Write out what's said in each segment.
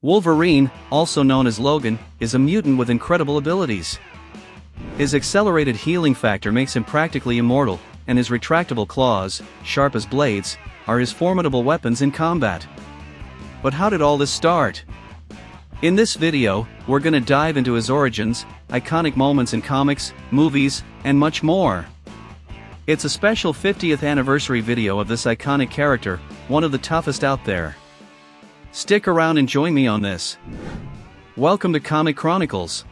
Wolverine, also known as Logan, is a mutant with incredible abilities. His accelerated healing factor makes him practically immortal, and his retractable claws, sharp as blades, are his formidable weapons in combat. But how did all this start? In this video, we're gonna dive into his origins, iconic moments in comics, movies, and much more. It's a special 50th anniversary video of this iconic character, one of the toughest out there. Stick around and join me on this. Welcome to Comic Chronicles.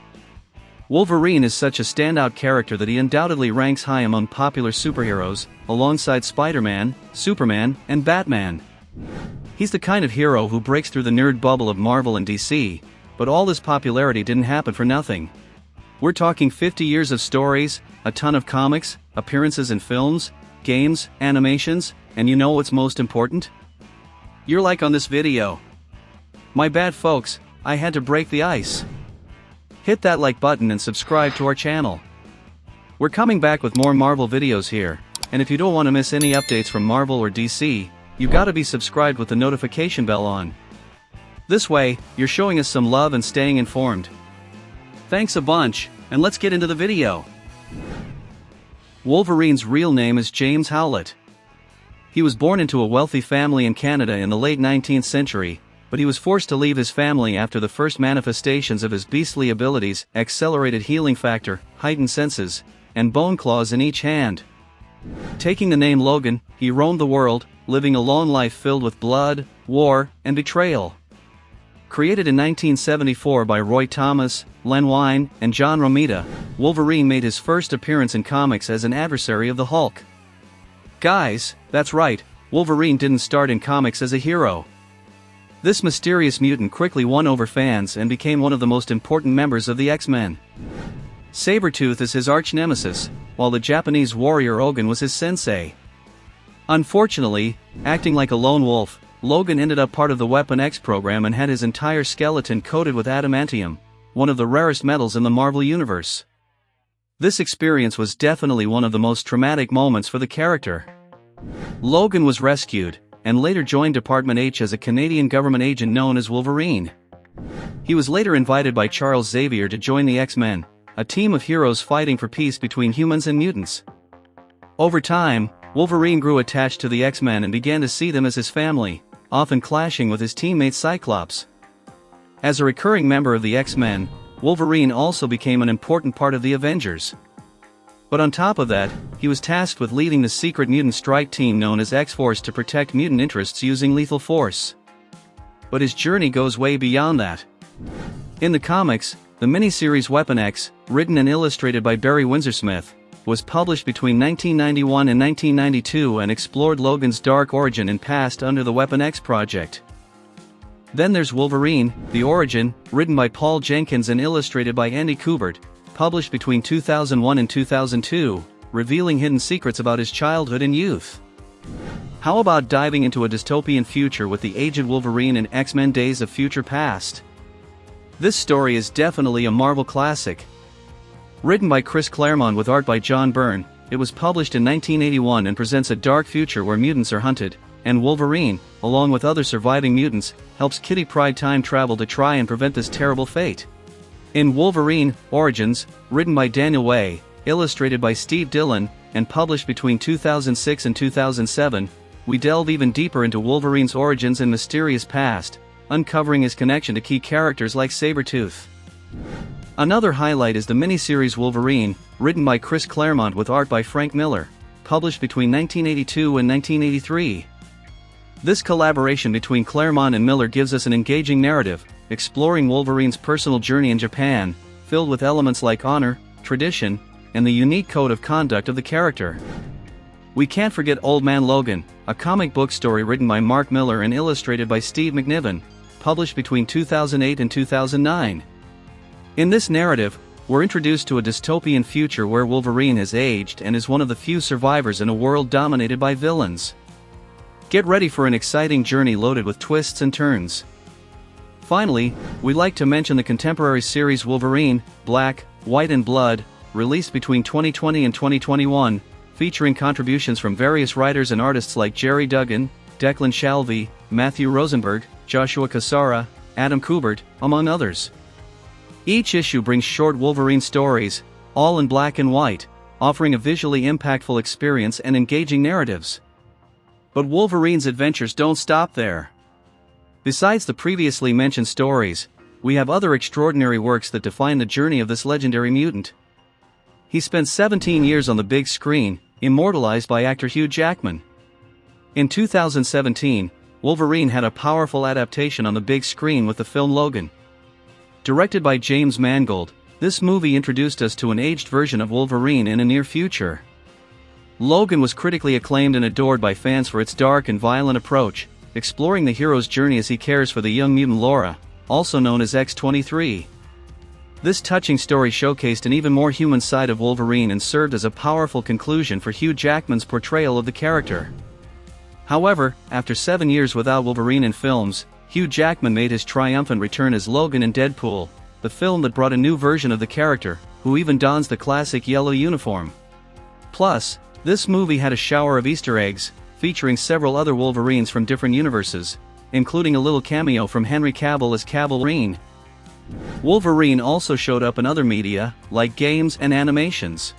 Wolverine is such a standout character that he undoubtedly ranks high among popular superheroes, alongside Spider-Man, Superman, and Batman. He's the kind of hero who breaks through the nerd bubble of Marvel and DC, but all this popularity didn't happen for nothing. We're talking 50 years of stories, a ton of comics, appearances in films, games, animations, and you know what's most important? You're like on this video. My bad folks, I had to break the ice. Hit that like button and subscribe to our channel. We're coming back with more Marvel videos here, and if you don't want to miss any updates from Marvel or DC, you gotta be subscribed with the notification bell on. This way, you're showing us some love and staying informed. Thanks a bunch, and let's get into the video. Wolverine's real name is James Howlett. He was born into a wealthy family in Canada in the late 19th century, but he was forced to leave his family after the first manifestations of his beastly abilities, accelerated healing factor, heightened senses, and bone claws in each hand. Taking the name Logan, he roamed the world, living a long life filled with blood, war, and betrayal. Created in 1974 by Roy Thomas, Len Wein, and John Romita, Wolverine made his first appearance in comics as an adversary of the Hulk. Guys, that's right, Wolverine didn't start in comics as a hero. This mysterious mutant quickly won over fans and became one of the most important members of the X-Men. Sabretooth is his arch-nemesis, while the Japanese warrior Logan was his sensei. Unfortunately, acting like a lone wolf, Logan ended up part of the Weapon X program and had his entire skeleton coated with adamantium, one of the rarest metals in the Marvel Universe. This experience was definitely one of the most traumatic moments for the character. Logan was rescued, and later joined Department H as a Canadian government agent known as Wolverine. He was later invited by Charles Xavier to join the X-Men, a team of heroes fighting for peace between humans and mutants. Over time, Wolverine grew attached to the X-Men and began to see them as his family, often clashing with his teammate Cyclops. As a recurring member of the X-Men, Wolverine also became an important part of the Avengers. But on top of that, he was tasked with leading the secret mutant strike team known as X-Force to protect mutant interests using lethal force. But his journey goes way beyond that. In the comics, the miniseries Weapon X, written and illustrated by Barry Windsor-Smith, was published between 1991 and 1992 and explored Logan's dark origin and past under the Weapon X project. Then there's Wolverine, The Origin, written by Paul Jenkins and illustrated by Andy Kubert, published between 2001 and 2002, revealing hidden secrets about his childhood and youth. How about diving into a dystopian future with the aged Wolverine in X-Men Days of Future Past? This story is definitely a Marvel classic. Written by Chris Claremont with art by John Byrne, it was published in 1981 and presents a dark future where mutants are hunted, and Wolverine, along with other surviving mutants, helps Kitty Pryde time travel to try and prevent this terrible fate. In Wolverine, Origins, written by Daniel Way, illustrated by Steve Dillon, and published between 2006 and 2007, we delve even deeper into Wolverine's origins and mysterious past, uncovering his connection to key characters like Sabretooth. Another highlight is the miniseries Wolverine, written by Chris Claremont with art by Frank Miller, published between 1982 and 1983. This collaboration between Claremont and Miller gives us an engaging narrative, exploring Wolverine's personal journey in Japan, filled with elements like honor, tradition, and the unique code of conduct of the character. We can't forget Old Man Logan, a comic book story written by Mark Miller and illustrated by Steve McNiven, published between 2008 and 2009. In this narrative, we're introduced to a dystopian future where Wolverine has aged and is one of the few survivors in a world dominated by villains. Get ready for an exciting journey loaded with twists and turns. Finally, we'd like to mention the contemporary series Wolverine, Black, White and Blood, released between 2020 and 2021, featuring contributions from various writers and artists like Jerry Duggan, Declan Shalvey, Matthew Rosenberg, Joshua Cassara, Adam Kubert, among others. Each issue brings short Wolverine stories, all in black and white, offering a visually impactful experience and engaging narratives. But Wolverine's adventures don't stop there. Besides the previously mentioned stories, we have other extraordinary works that define the journey of this legendary mutant. He spent 17 years on the big screen, immortalized by actor Hugh Jackman. In 2017, Wolverine had a powerful adaptation on the big screen with the film Logan. Directed by James Mangold, this movie introduced us to an aged version of Wolverine in a near future. Logan was critically acclaimed and adored by fans for its dark and violent approach, exploring the hero's journey as he cares for the young mutant Laura, also known as X-23. This touching story showcased an even more human side of Wolverine and served as a powerful conclusion for Hugh Jackman's portrayal of the character. However, after 7 years without Wolverine in films, Hugh Jackman made his triumphant return as Logan in Deadpool, the film that brought a new version of the character, who even dons the classic yellow uniform. Plus, this movie had a shower of Easter eggs, featuring several other Wolverines from different universes, including a little cameo from Henry Cavill as Wolverine. Wolverine also showed up in other media, like games and animations.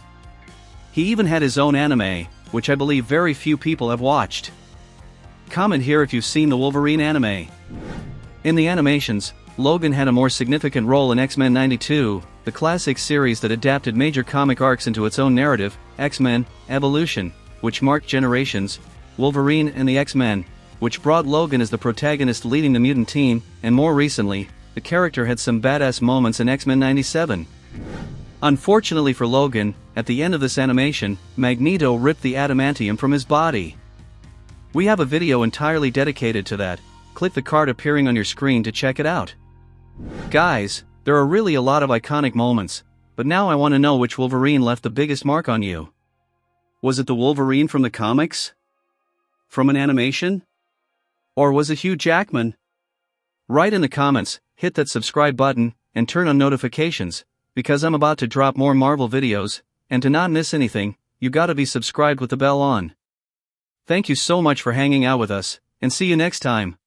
He even had his own anime, which I believe very few people have watched. Comment here if you've seen the Wolverine anime. In the animations, Logan had a more significant role in X-Men '92, the classic series that adapted major comic arcs into its own narrative, X-Men: Evolution, which marked generations, Wolverine and the X-Men, which brought Logan as the protagonist leading the mutant team, and more recently, the character had some badass moments in X-Men '97. Unfortunately for Logan, at the end of this animation, Magneto ripped the adamantium from his body. We have a video entirely dedicated to that. Click the card appearing on your screen to check it out. Guys, there are really a lot of iconic moments, but now I want to know which Wolverine left the biggest mark on you. Was it the Wolverine from the comics? From an animation? Or was it Hugh Jackman? Write in the comments, hit that subscribe button, and turn on notifications, because I'm about to drop more Marvel videos, and to not miss anything, you gotta be subscribed with the bell on. Thank you so much for hanging out with us, and see you next time.